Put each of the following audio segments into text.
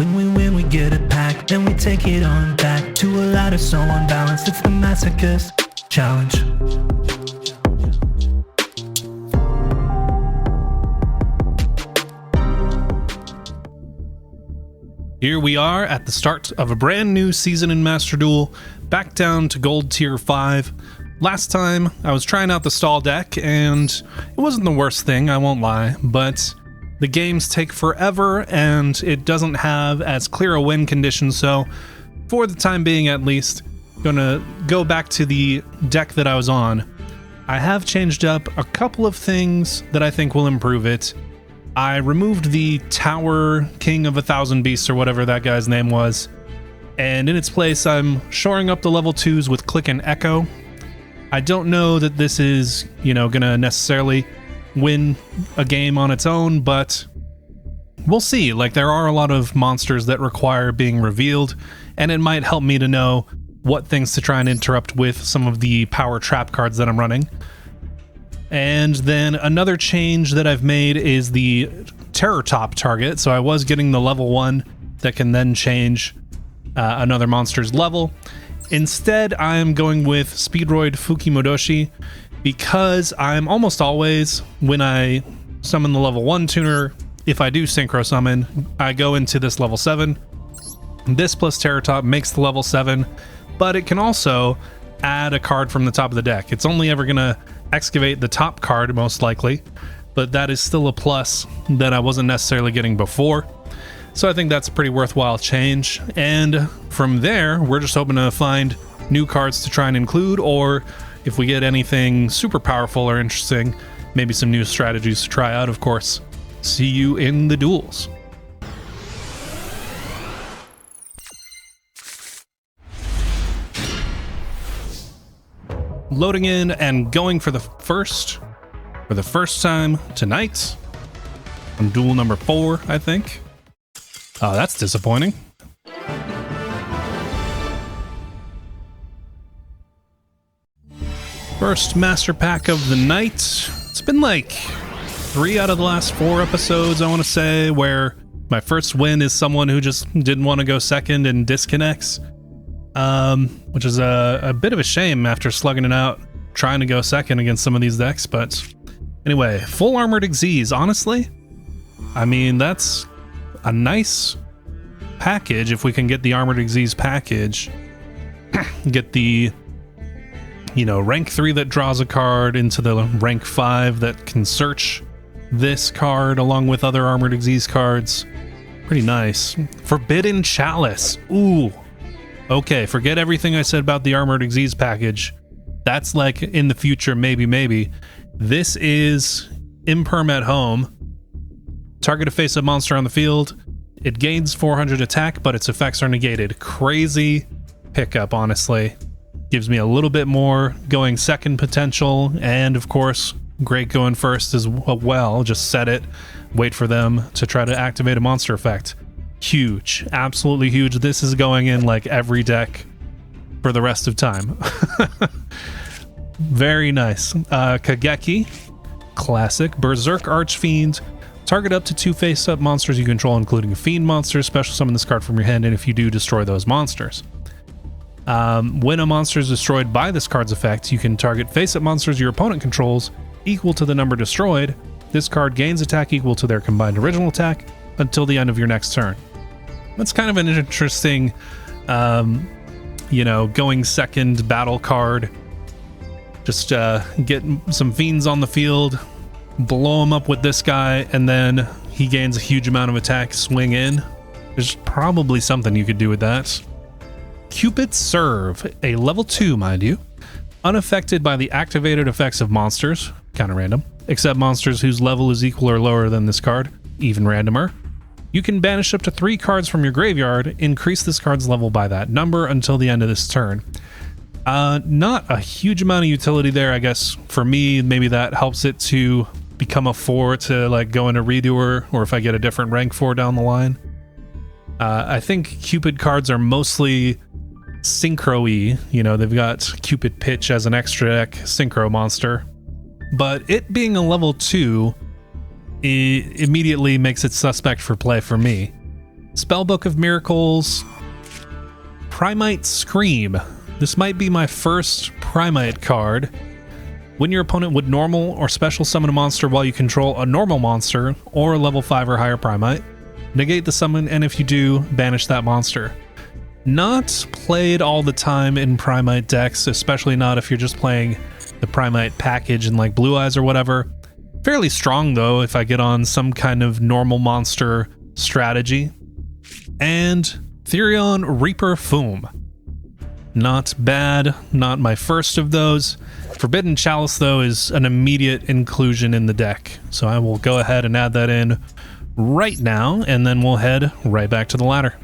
When we win, we get it back, then we take it on back to a ladder so unbalanced. It's the Masochist challenge. Here we are at the start of a brand new season in Master Duel, back down to Gold Tier 5. Last time, I was trying out the stall deck, and it wasn't the worst thing, I won't lie, but the games take forever, and it doesn't have as clear a win condition, so for the time being at least, I'm gonna go back to the deck that I was on. I have changed up a couple of things that I think will improve it. I removed the Tower King of 1,000 Beasts or whatever that guy's name was, and in its place I'm shoring up the level 2s with Click and Echo. I don't know that this is, gonna necessarily win a game on its own, but we'll see. Like, there are a lot of monsters that require being revealed, and it might help me to know what things to try and interrupt with some of the power trap cards that I'm running. And then another change that I've made is the Terror Top target. So I was getting the level 1 that can then change another monster's level. Instead, I'm going with Speedroid Fukimodoshi because I'm almost always, when I summon the level 1 tuner, if I do Synchro Summon, I go into this level 7. This plus Terror Top makes the level 7, but it can also add a card from the top of the deck. It's only ever going to excavate the top card most likely, but that is still a plus that I wasn't necessarily getting before. So I think that's a pretty worthwhile change. And from there, we're just hoping to find new cards to try and include, or if we get anything super powerful or interesting, maybe some new strategies to try out, of course. See you in the duels. Loading in and going for the first time tonight on duel number 4, I think. Oh, that's disappointing. First master pack of the night. It's been like 3 out of the last 4 episodes, I want to say, where my first win is someone who just didn't want to go second and disconnects. Which is a bit of a shame after slugging it out, trying to go second against some of these decks. But anyway, full armored Xyz, honestly, I mean, that's a nice package if we can get the armored Xyz package. Get the, rank 3 that draws a card into the rank 5 that can search this card along with other armored Xyz cards. Pretty nice. Forbidden Chalice. Ooh. Okay, forget everything I said about the Armored Xyz package. That's like in the future, maybe. This is Imperm at home. Target a face-up monster on the field. It gains 400 attack, but its effects are negated. Crazy pickup, honestly. Gives me a little bit more going second potential, and of course, great going first as well. Just set it, wait for them to try to activate a monster effect. Huge, absolutely huge. This is going in like every deck for the rest of time. Very nice. Kageki, classic. Berserk Archfiend. Target up to 2 face-up monsters you control, including a fiend monster. Special summon this card from your hand, and if you do, destroy those monsters. When a monster is destroyed by this card's effect, you can target face-up monsters your opponent controls equal to the number destroyed. This card gains attack equal to their combined original attack until the end of your next turn. That's kind of an interesting, going second battle card. Just get some fiends on the field, blow them up with this guy, and then he gains a huge amount of attack, swing in. There's probably something you could do with that. Cupid Serve, a level 2, mind you. Unaffected by the activated effects of monsters, kind of random, except monsters whose level is equal or lower than this card, even randomer. You can banish up to 3 cards from your graveyard, increase this card's level by that number until the end of this turn. Not a huge amount of utility there, I guess. For me, maybe that helps it to become a 4 to like go into Redoer, or if I get a different rank 4 down the line. I think Cupid cards are mostly synchro-y. They've got Cupid Pitch as an extra deck synchro monster. But it being a level 2, it immediately makes it suspect for play for me. Spellbook of Miracles, Primite Scream. This might be my first Primite card. When your opponent would normal or special summon a monster while you control a normal monster or a level 5 or higher Primite, negate the summon, and if you do, banish that monster. Not played all the time in Primite decks, especially not if you're just playing the Primite package in like Blue Eyes or whatever. Fairly strong though if I get on some kind of normal monster strategy. And Therion Reaper Foom. Not bad, not my first of those. Forbidden Chalice though is an immediate inclusion in the deck, so I will go ahead and add that in right now, and then we'll head right back to the ladder.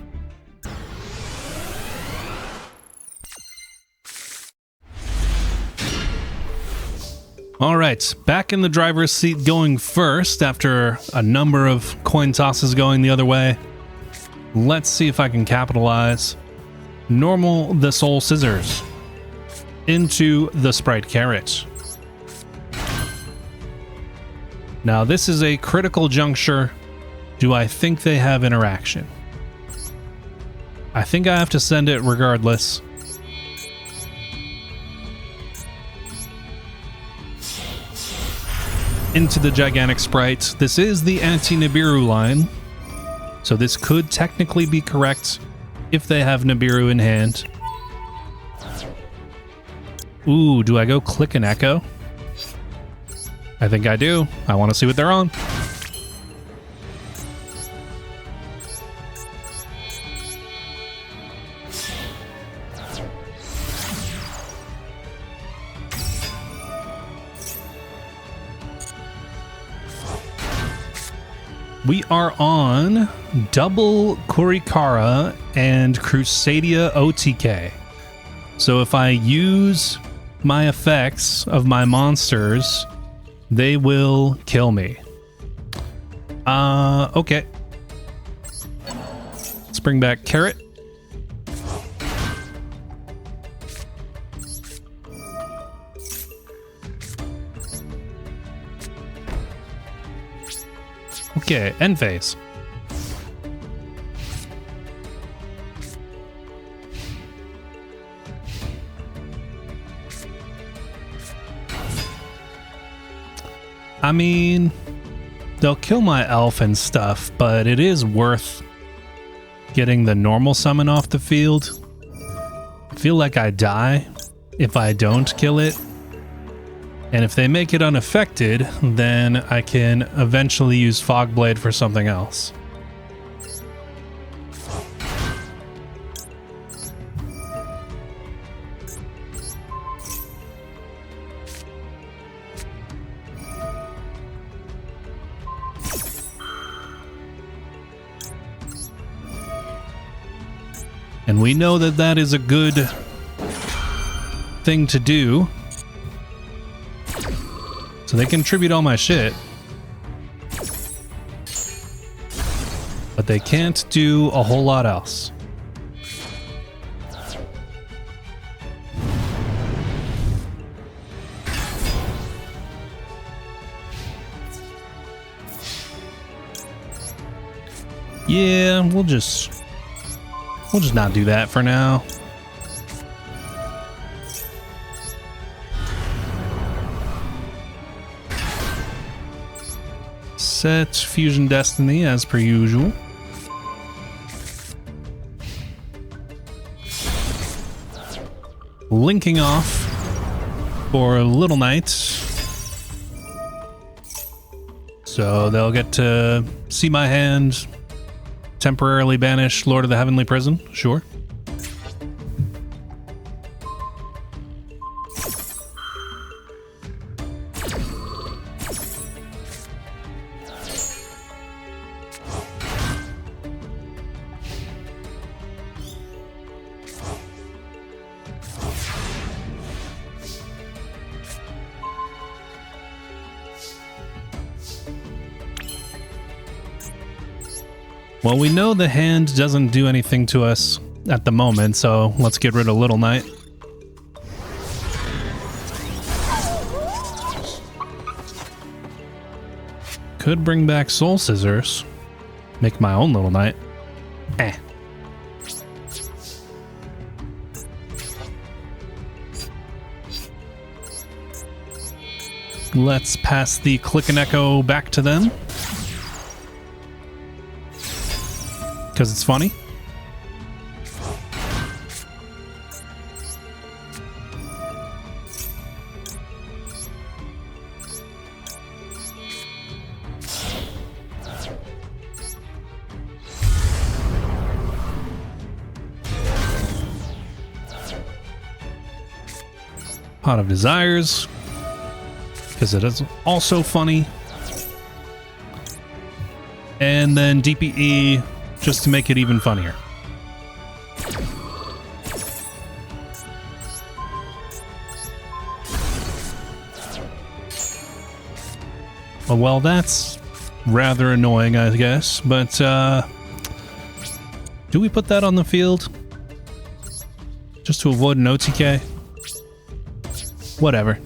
All right, back in the driver's seat going first after a number of coin tosses going the other way. Let's see if I can capitalize. Normal the Soul Scissors into the Sprite Carrot. Now this is a critical juncture. Do I think they have interaction? I think I have to send it regardless. Into the Gigantic Sprite. This is the anti-Nibiru line, so this could technically be correct if they have Nibiru in hand. Ooh, do I go click and echo? I think I do. I want to see what they're on. We are on double Kurikara and Crusadia OTK. So if I use my effects of my monsters, they will kill me. Okay. Let's bring back Carrot. Okay, end phase. I mean, they'll kill my elf and stuff, but it is worth getting the normal summon off the field. I feel like I die if I don't kill it. And if they make it unaffected, then I can eventually use Fogblade for something else. And we know that that is a good thing to do. So they contribute all my shit. But they can't do a whole lot else. Yeah, we'll just not do that for now. Set Fusion Destiny as per usual. Linking off for Little Knight. So they'll get to see my hand, temporarily banish Lord of the Heavenly Prison, sure. Well, we know the hand doesn't do anything to us at the moment, so let's get rid of Little Knight. Could bring back Soul Scissors. Make my own Little Knight. Eh. Let's pass the Click and Echo back to them. Because it's funny. Pot of Desires. Because it is also funny. And then DPE, just to make it even funnier. Well, that's rather annoying, I guess. But, do we put that on the field? Just to avoid an OTK? Whatever.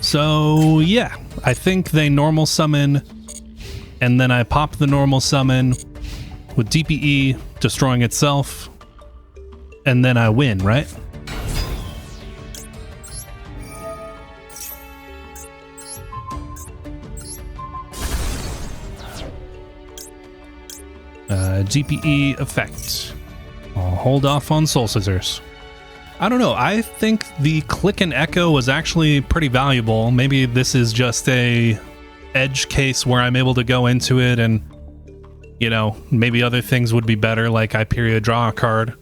So, yeah, I think they normal summon, and then I pop the normal summon with DPE destroying itself, and then I win, right? DPE effect. I'll hold off on Soul Scissors. I don't know. I think the Click and Echo was actually pretty valuable. Maybe this is just a edge case where I'm able to go into it and, you know, maybe other things would be better, like I period draw a card.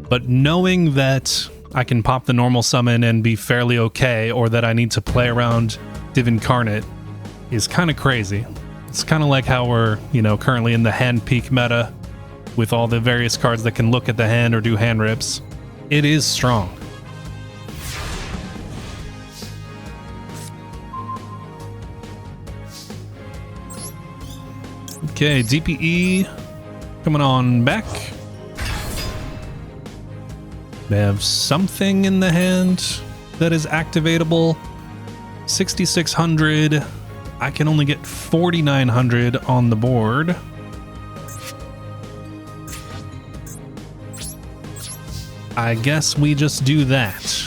But knowing that I can pop the normal summon and be fairly okay, or that I need to play around Div Incarnate, is kind of crazy. It's kind of like how we're, you know, currently in the hand peek meta with all the various cards that can look at the hand or do hand rips. It is strong. Okay, DPE coming on back. They have something in the hand that is activatable. 6,600. I can only get 4,900 on the board. I guess we just do that.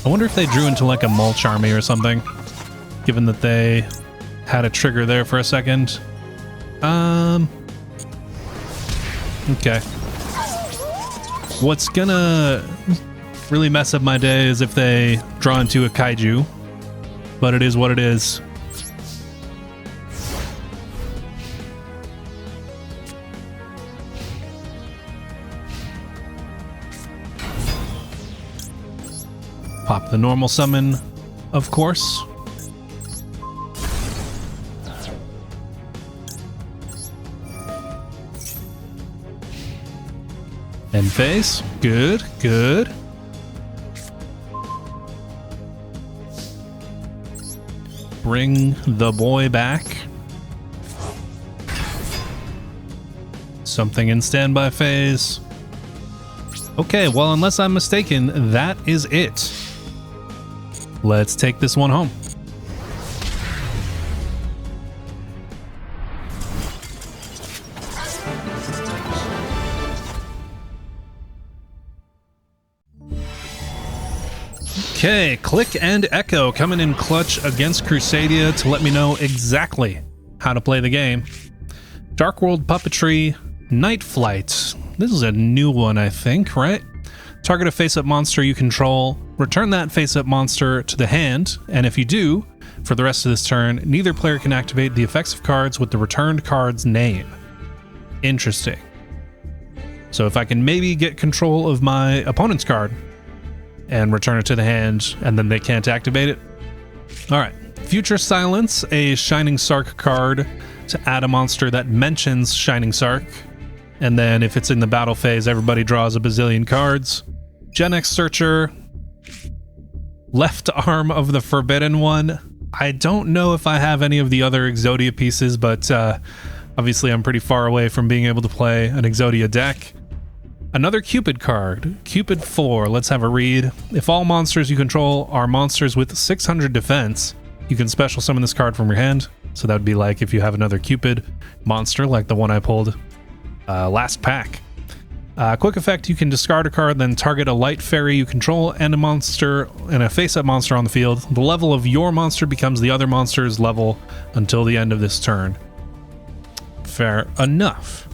I wonder if they drew into like a mulch army or something, given that they had a trigger there for a second. Okay. What's gonna really mess up my day is if they draw into a kaiju, but it is what it is. Pop the normal summon, of course. End phase. Good, good. Bring the boy back. Something in standby phase. Okay, well, unless I'm mistaken, that is it. Let's take this one home. Okay, Click and Echo coming in clutch against Crusadia to let me know exactly how to play the game. Dark World Puppetry, Night Flight. This is a new one, I think, right? Target a face-up monster you control. Return that face-up monster to the hand, and if you do, for the rest of this turn, neither player can activate the effects of cards with the returned card's name. Interesting. So if I can maybe get control of my opponent's card and return it to the hand, and then they can't activate it. All right. Future Silence, a Shining Sark card to add a monster that mentions Shining Sark. And then if it's in the battle phase, everybody draws a bazillion cards. Gen X Searcher, Left Arm of the Forbidden One. I don't know if I have any of the other Exodia pieces, but obviously I'm pretty far away from being able to play an Exodia deck. Another Cupid card, Cupid 4. Let's have a read. If all monsters you control are monsters with 600 defense, You can special summon this card from your hand. So that would be like if you have another Cupid monster like the one I pulled last pack. Quick effect, you can discard a card, then target a light fairy you control and a monster and a face-up monster on the field. The level of your monster becomes the other monster's level until the end of this turn. Fair enough.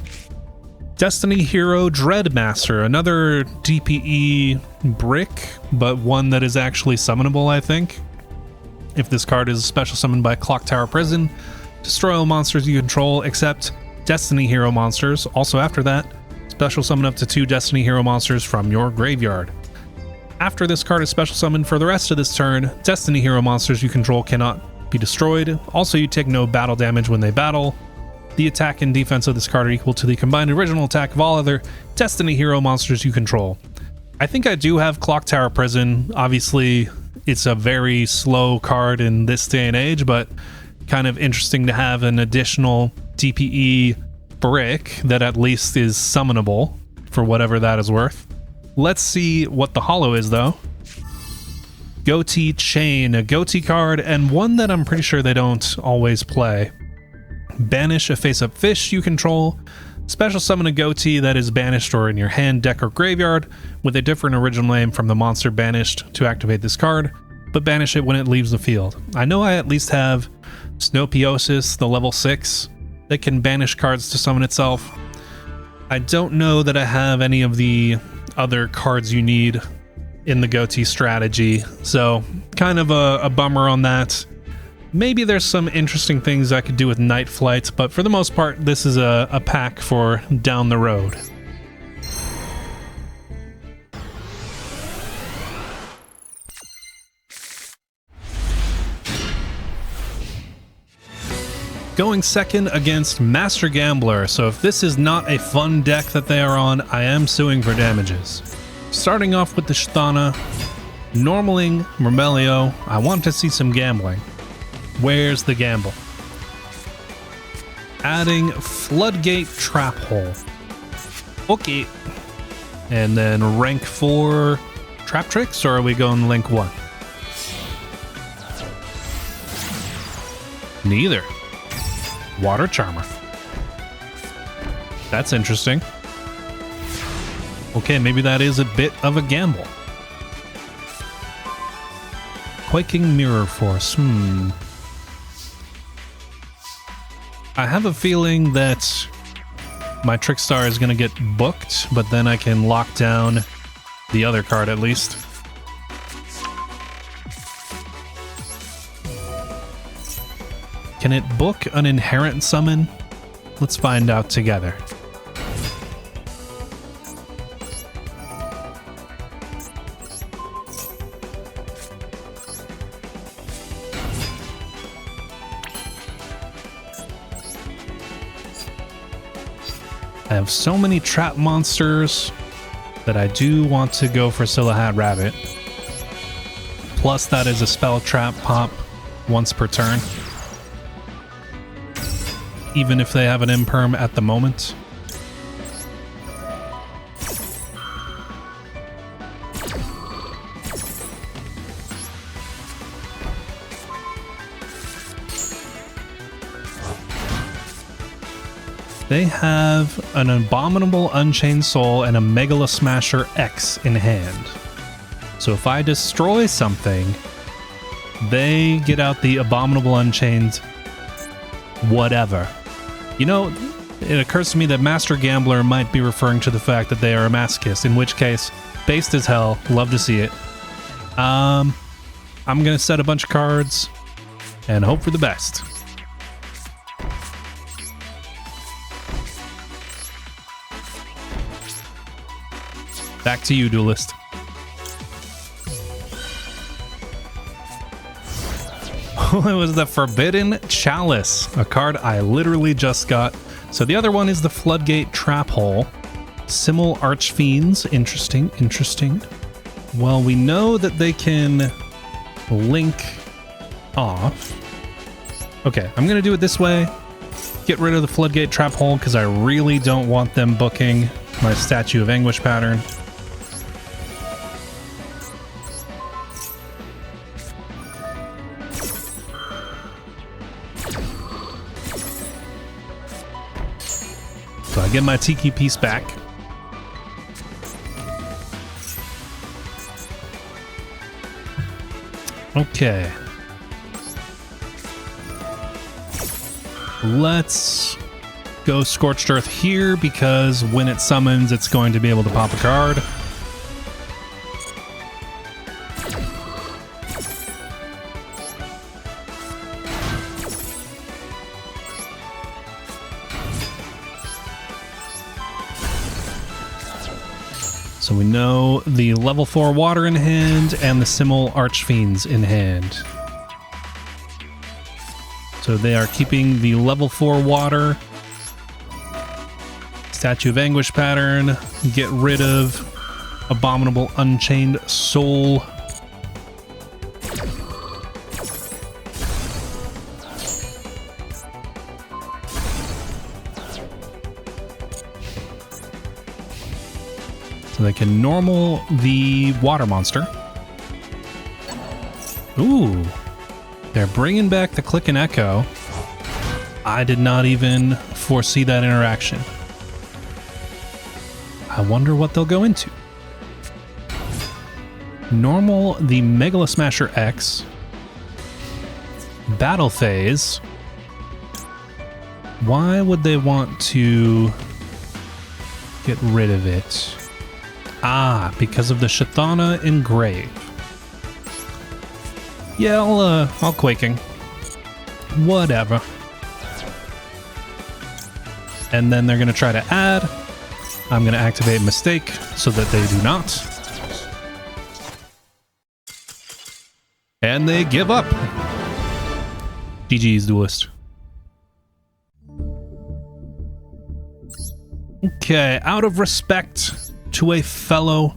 Destiny Hero Dreadmaster, another DPE brick, but one that is actually summonable, I think. If this card is special summoned by Clock Tower Prison, destroy all monsters you control except Destiny Hero monsters. Also after that, special summon up to 2 Destiny Hero monsters from your graveyard. After this card is special summoned for the rest of this turn, Destiny Hero monsters you control cannot be destroyed. Also, you take no battle damage when they battle. The attack and defense of this card are equal to the combined original attack of all other Destiny Hero monsters you control. I think I do have Clock Tower Prison. Obviously, it's a very slow card in this day and age, but kind of interesting to have an additional DPE brick that at least is summonable for whatever that is worth. Let's see what the holo is though. Goatee Chain, a goatee card, and one that I'm pretty sure they don't always play. Banish a face-up fish you control. Special summon a goatee that is banished or in your hand, deck, or graveyard with a different original name from the monster banished to activate this card, but banish it when it leaves the field. I know I at least have Snowpiosis, the level 6, that can banish cards to summon itself. I don't know that I have any of the other cards you need in the goatee strategy, so kind of a bummer on that. Maybe there's some interesting things I could do with Night Flight, but for the most part, this is a pack for down the road. Going second against Master Gambler, so if this is not a fun deck that they are on, I am suing for damages. Starting off with the Shtana, normaling Myrmelio, I want to see some gambling. Where's the gamble? Adding Floodgate Trap Hole. Okay. And then rank 4 Trap Tricks, or are we going link 1? Neither. Water Charmer. That's interesting. Okay, maybe that is a bit of a gamble. Quaking Mirror Force. I have a feeling that my Trickstar is going to get booked, but then I can lock down the other card at least. Can it book an inherent summon? Let's find out together. I have so many trap monsters that I do want to go for Silahad Rabbit. Plus that is a spell trap pop once per turn. Even if they have an imperm at the moment. They have an Abominable Unchained Soul and a Megala Smasher X in hand. So if I destroy something, they get out the Abominable Unchained whatever. You know, it occurs to me that Master Gambler might be referring to the fact that they are a masochist, in which case, based as hell, love to see it. I'm gonna set a bunch of cards and hope for the best. Back to you, Duelist. It was the Forbidden Chalice, a card I literally just got. So the other one is the Floodgate Trap Hole. Cimo Archfiends, interesting, interesting. Well, we know that they can link off. Okay, I'm gonna do it this way. Get rid of the Floodgate Trap Hole because I really don't want them booking my Statue of Anguish pattern. So I get my Tiki piece back. Okay. Let's go Scorched Earth here because when it summons, it's going to be able to pop a card. So we know the level 4 water in hand and the Cimo Archfiends in hand. So they are keeping the level 4 water. Statue of Anguish pattern. Get rid of Abominable Unchained Soul. So they can normal the water monster. Ooh. They're bringing back the Click and Echo. I did not even foresee that interaction. I wonder what they'll go into. Normal the Megala Smasher X. Battle Phase. Why would they want to get rid of it? Ah, because of the Shathana Engrave. Yeah, I'll Quaking. Whatever. And then they're going to try to add. I'm going to activate Mistake so that they do not. And they give up. GG's, Duelist. Okay, out of respect to a fellow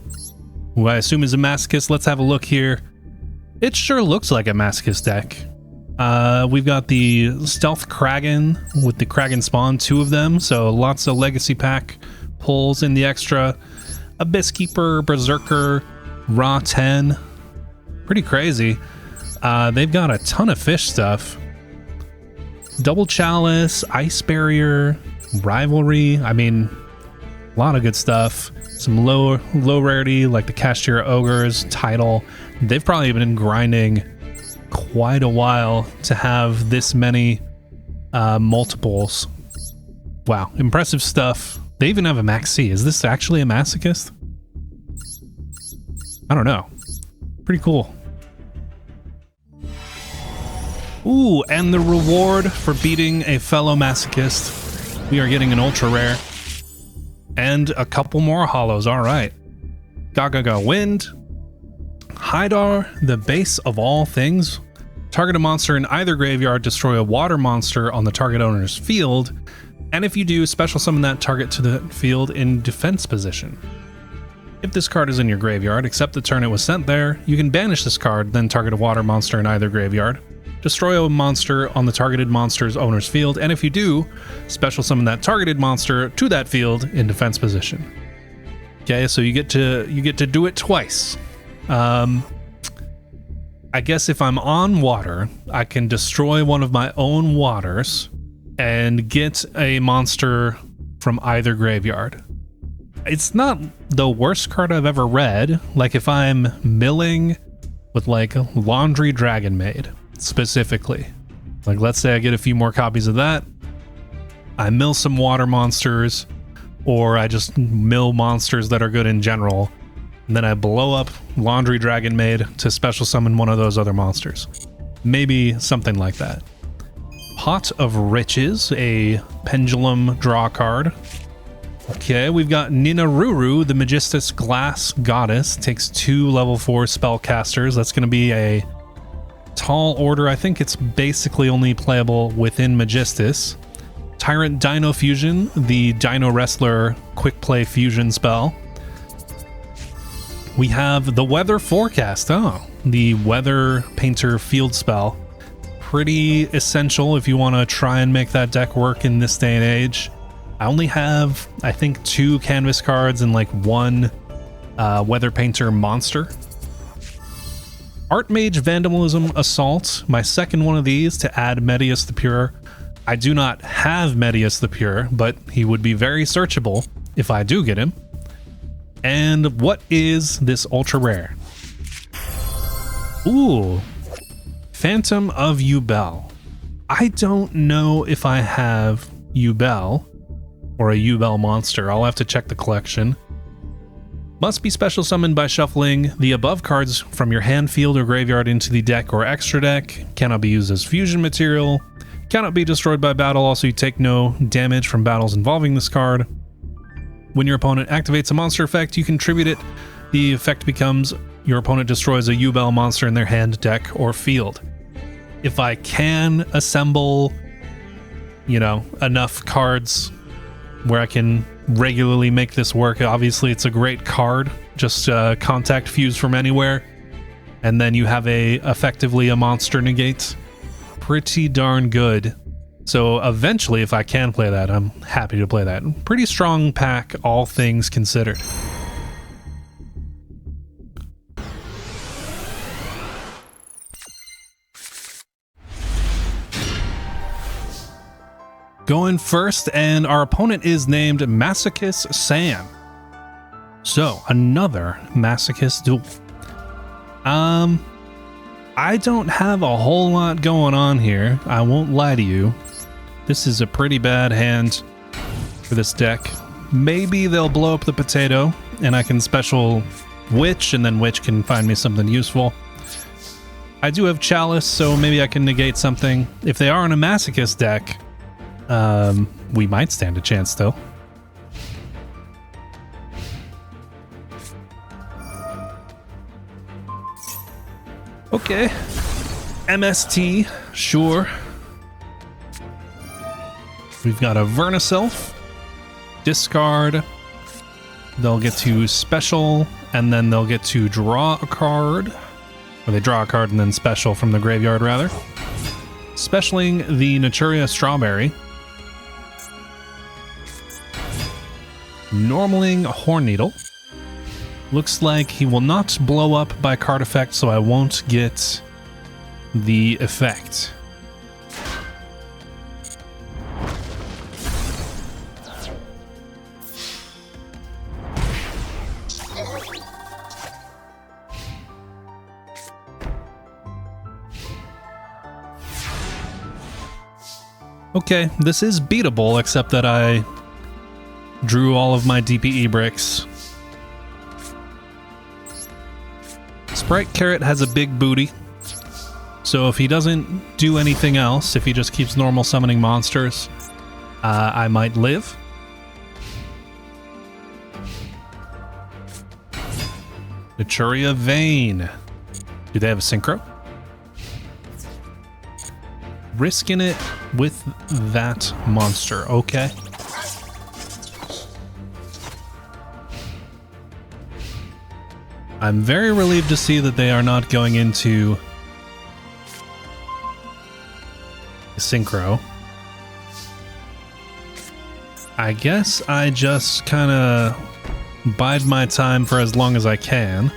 who I assume is a Masochist, let's have a look here. It sure looks like a Masochist deck. We've got the Stealth Kraken with the Kraken spawn, 2 of them, so lots of Legacy Pack pulls in the extra. Abyss Keeper, Berserker, Raw 10. Pretty crazy. They've got a ton of fish stuff. Double Chalice, Ice Barrier, Rivalry. I mean, a lot of good stuff. Some low rarity like the Kashtira Ogres, Title. They've probably been grinding quite a while to have this many multiples. Wow, impressive stuff. They even have a Max C. Is this actually a Masochist? I don't know. Pretty cool. Ooh, and the reward for beating a fellow Masochist. We are getting an ultra rare. And a couple more hollows, alright. Gaga Wind. Hydar, the base of all things. Target a monster in either graveyard, destroy a water monster on the target owner's field. And if you do, special summon that target to the field in defense position. If this card is in your graveyard, except the turn it was sent there, you can banish this card, then target a water monster in either graveyard. Destroy a monster on the targeted monster's owner's field, and if you do, special summon that targeted monster to that field in defense position. Okay, so you get to do it twice. I guess if I'm on water, I can destroy one of my own waters and get a monster from either graveyard. It's not the worst card I've ever read. Like if I'm milling with like Laundry Dragon Maid specifically. Like let's say I get a few more copies of that. I mill some water monsters, or I just mill monsters that are good in general. And then I blow up Laundry Dragon Maid to special summon one of those other monsters. Maybe something like that. Pot of Riches, a pendulum draw card. Okay, we've got Ninaruru, the Magistus Glass Goddess. Takes 2 level 4 spellcasters. That's going to be a tall order. I think it's basically only playable within Magistus. Tyrant Dino Fusion, the Dino Wrestler quick play fusion spell. We have the Weather Forecast. Oh, the Weather Painter field spell. Pretty essential if you want to try and make that deck work in this day and age. I only have, I think, 2 canvas cards and like 1 Weather Painter monster. Archmage Vandalism Assault, my second one of these to add Medius the Pure. I do not have Medius the Pure, but he would be very searchable if I do get him. And what is this ultra rare? Ooh, Phantom of Yubel. I don't know if I have Yubel or a Yubel monster. I'll have to check the collection. Must be special summoned by shuffling the above cards from your hand, field, or graveyard into the deck or extra deck. Cannot be used as fusion material. Cannot be destroyed by battle. Also, you take no damage from battles involving this card. When your opponent activates a monster effect, you contribute it. The effect becomes your opponent destroys a Yubel monster in their hand, deck, or field. If I can assemble, you know, enough cards where I can regularly make this work, obviously it's a great card. Just contact fuse from anywhere, and then you have effectively a monster negate. Pretty darn good. So eventually, if I can play that, I'm happy to play that. Pretty strong pack, all things considered. Going first, and our opponent is named Masochist Sam. So, another Masochist Duel. I don't have a whole lot going on here. I won't lie to you. This is a pretty bad hand for this deck. Maybe they'll blow up the potato, and I can special Witch, and then Witch can find me something useful. I do have Chalice, so maybe I can negate something. If they are in a Masochist deck, we might stand a chance, though. Okay. MST, sure. We've got a Verniself. Discard. They'll get to special, and then they'll get to draw a card. Or they draw a card and then special from the graveyard, rather. Specialing the Naturia Strawberry. Normaling Horn Needle. Looks like he will not blow up by card effect, so I won't get the effect. Okay, this is beatable, except that I drew all of my DPE bricks. Sprite Carrot has a big booty, so if he doesn't do anything else, if he just keeps normal summoning monsters, I might live. Naturia Vein. Do they have a synchro? Risking it with that monster. Okay. I'm very relieved to see that they are not going into synchro. I guess I just kind of bide my time for as long as I can.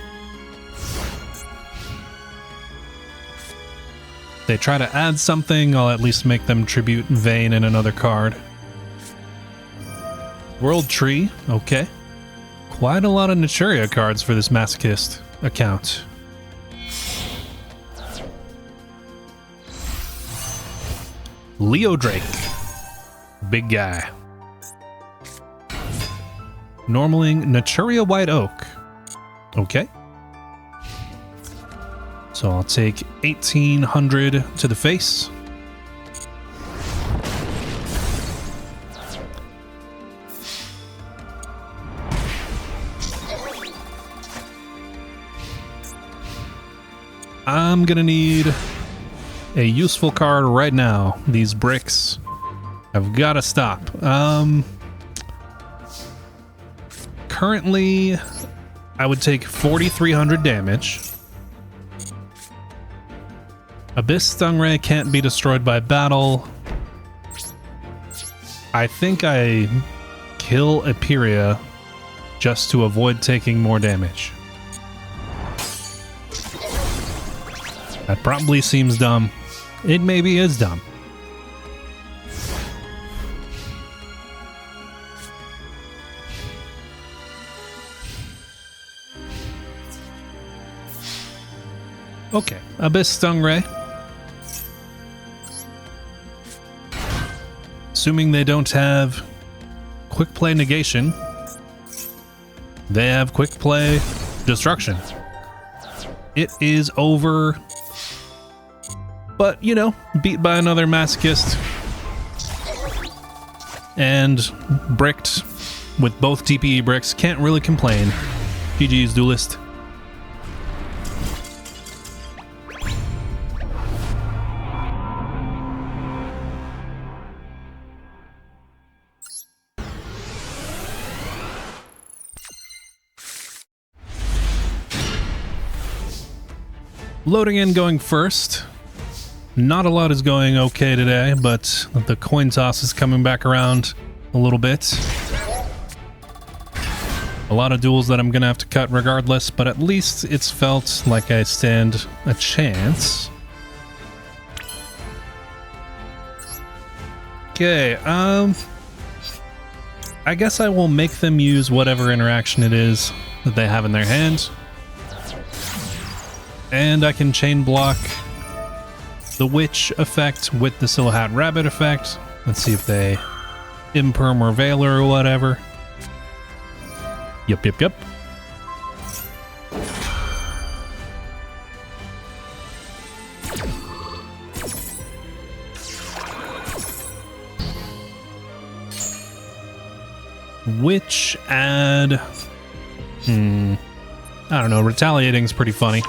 They try to add something, I'll at least make them tribute Vein in another card. World Tree, okay. Quite a lot of Naturia cards for this Masochist account. Leo Drake. Big guy. Normaling Naturia White Oak. Okay. So I'll take 1800 to the face. I'm gonna need a useful card right now. These bricks have got to stop. Currently, I would take 4,300 damage. Abyss Stingray can't be destroyed by battle. I think I kill Aperia just to avoid taking more damage. That probably seems dumb. It maybe is dumb. Okay, Abyss Stingray. Assuming they don't have quick play negation, they have quick play destruction. It is over, but you know, beat by another Masochist and bricked with both DPE bricks. Can't really complain. GG's, Duelist. Loading in, going first. Not a lot is going okay today, but the coin toss is coming back around a little bit. A lot of duels that I'm gonna have to cut regardless, but at least it's felt like I stand a chance. Okay, I guess I will make them use whatever interaction it is that they have in their hand. And I can chain block the Witch effect with the Silhouette Rabbit effect. Let's see if they Imperm or Veiler or whatever. Yep. Witch add... I don't know, retaliating's pretty funny.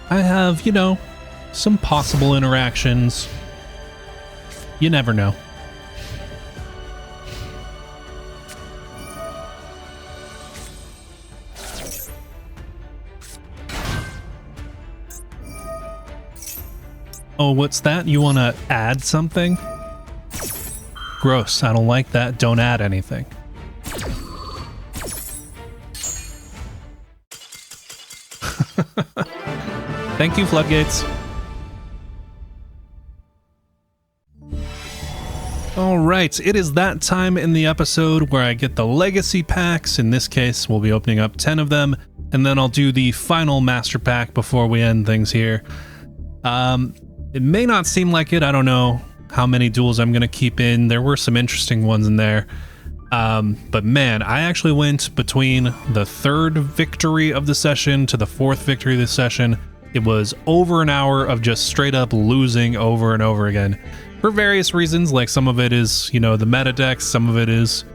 I have, you know, some possible interactions. You never know. Oh, what's that? You want to add something? Gross. I don't like that. Don't add anything. Thank you, Floodgates. All right, it is that time in the episode where I get the legacy packs. In this case, we'll be opening up 10 of them, and then I'll do the final master pack before we end things here. It may not seem like it. I don't know how many duels I'm going to keep in. There were some interesting ones in there. But man, I actually went between the third victory of the session to the fourth victory of the session. It was over an hour of just straight up losing over and over again for various reasons. Like some of it is, you know, the meta decks. Some of it is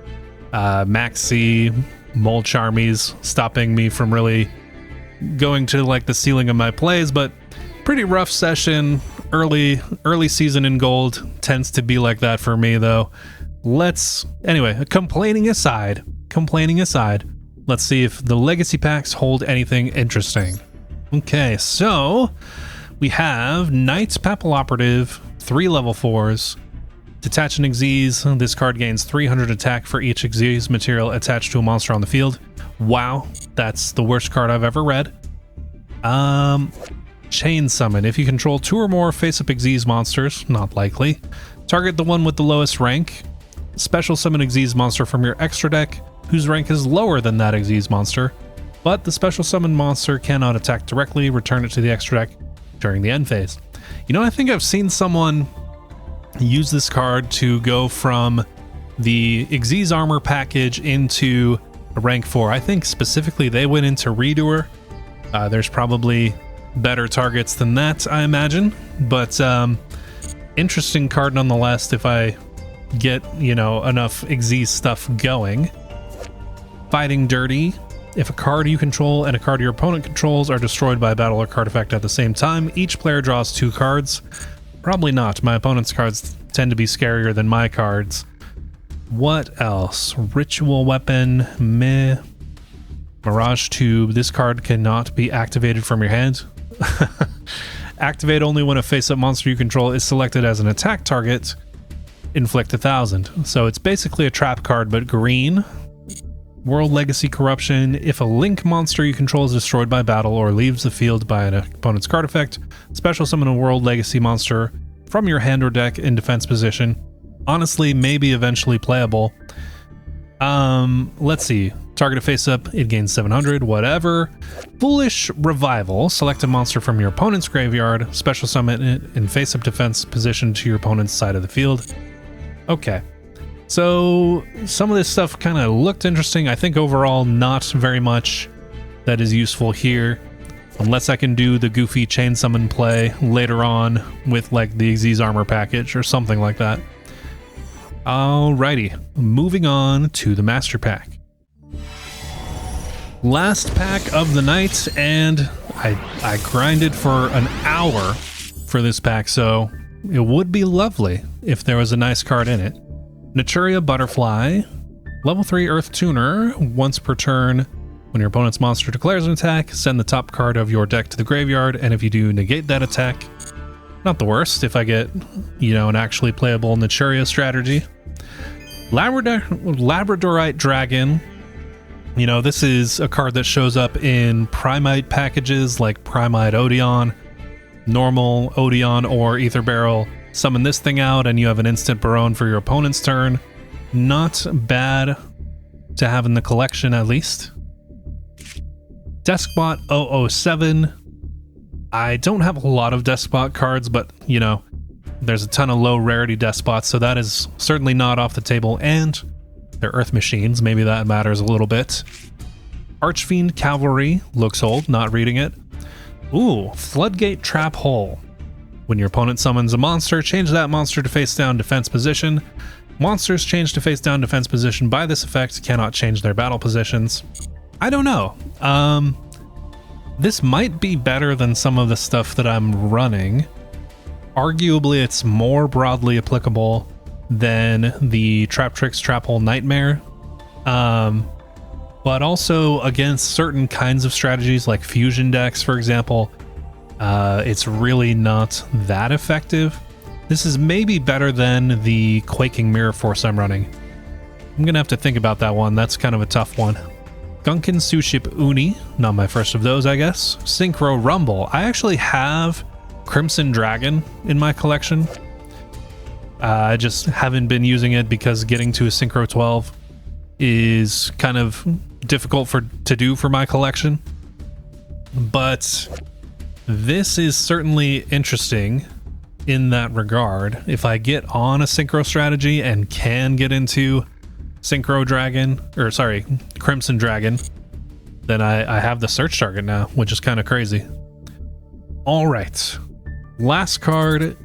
Maxi, Mole Charmies stopping me from really going to like the ceiling of my plays. But pretty rough session. Early season in gold tends to be like that for me though. Anyway, complaining aside, let's see if the legacy packs hold anything interesting. Okay, so we have Knight's Papal Operative, 3 level 4s. Detach an Xyz. This card gains 300 attack for each Xyz material attached to a monster on the field. Wow, that's the worst card I've ever read. Chain Summon. If you control 2 or more face-up Xyz monsters, not likely, target the one with the lowest rank. Special summon Xyz monster from your extra deck, whose rank is lower than that Xyz monster. But the special summon monster cannot attack directly. Return it to the extra deck during the end phase. You know, I think I've seen someone use this card to go from the Xyz armor package into a rank 4. I think specifically they went into Redoer. There's probably better targets than that, I imagine. But interesting card nonetheless if I get, you know, enough Xyz stuff going. Fighting Dirty. If a card you control and a card your opponent controls are destroyed by a battle or card effect at the same time, each player draws 2 cards. Probably not. My opponent's cards tend to be scarier than my cards. What else? Ritual Weapon, meh. Mirage Tube. This card cannot be activated from your hand. Activate only when a face-up monster you control is selected as an attack target. Inflict 1,000. So it's basically a trap card, but green. World Legacy Corruption. If a Link monster you control is destroyed by battle or leaves the field by an opponent's card effect, special summon a World Legacy monster from your hand or deck in defense position. Honestly, maybe eventually playable. Let's see. Target a face up, it gains 700, whatever. Foolish Revival. Select a monster from your opponent's graveyard. Special summon it in face up defense position to your opponent's side of the field. Okay. So some of this stuff kind of looked interesting. I think overall not very much that is useful here. Unless I can do the goofy chain summon play later on with like the Xyz armor package or something like that. Alrighty, moving on to the master pack. Last pack of the night, and I grinded for an hour for this pack, so it would be lovely if there was a nice card in it. Naturia Butterfly, level 3 Earth Tuner. Once per turn, when your opponent's monster declares an attack, send the top card of your deck to the graveyard, and if you do, negate that attack. Not the worst if I get, you know, an actually playable Naturia strategy. Labradorite Dragon. You know, this is a card that shows up in Primite packages like Primite Odeon, normal Odeon, or Ether Barrel. Summon this thing out and you have an instant Baronne for your opponent's turn. Not bad to have in the collection, at least. Deskbot 007. I don't have a lot of Despot cards, but, you know, there's a ton of low rarity Despots, so that is certainly not off the table, and they're Earth Machines, maybe that matters a little bit. Archfiend Cavalry looks old, not reading it. Ooh, Floodgate Trap Hole. When your opponent summons a monster, change that monster to face down defense position. Monsters changed to face down defense position by this effect cannot change their battle positions. I don't know. This might be better than some of the stuff that I'm running. Arguably, it's more broadly applicable than the Trap Tricks Trap Hole Nightmare. But also against certain kinds of strategies like fusion decks, for example, it's really not that effective. This is maybe better than the Quaking Mirror Force I'm running. I'm gonna have to think about that one. That's kind of a tough one. Gunkin Suship Uni, not my first of those, I guess. Synchro Rumble. I actually have Crimson Dragon in my collection. I just haven't been using it because getting to a Synchro 12 is kind of difficult to do for my collection. But this is certainly interesting in that regard. If I get on a Synchro strategy and can get into Synchro Dragon, or sorry, Crimson Dragon, then I have the search target now, which is kind of crazy. All right, last card,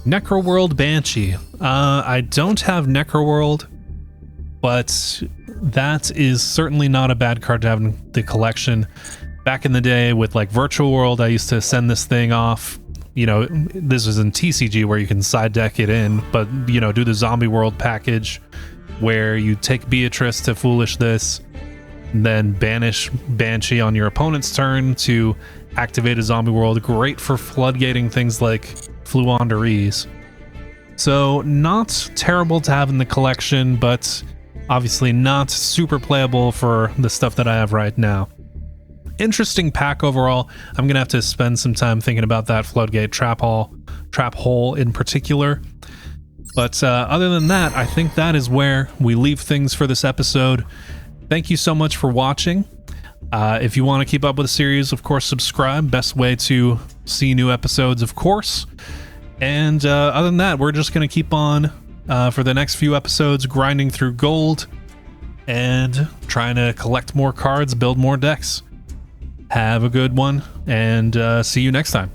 Necroworld Banshee. I don't have Necroworld, but that is certainly not a bad card to have in the collection. Back in the day with like Virtual World, I used to send this thing off. You know, this is in TCG where you can side deck it in, but, you know, do the Zombie World package where you take Beatrice to Foolish this, then banish Banshee on your opponent's turn to activate a Zombie World. Great for floodgating things like Fluanderees. So not terrible to have in the collection, but obviously not super playable for the stuff that I have right now. Interesting pack overall. I'm gonna have to spend some time thinking about that Floodgate Trap Hole in particular. But other than that, I think that is where we leave things for this episode. Thank you so much for watching. If you want to keep up with the series, of course, subscribe. Best way to see new episodes, of course. And other than that, we're just going to keep on for the next few episodes, grinding through gold and trying to collect more cards, build more decks. Have a good one, and see you next time.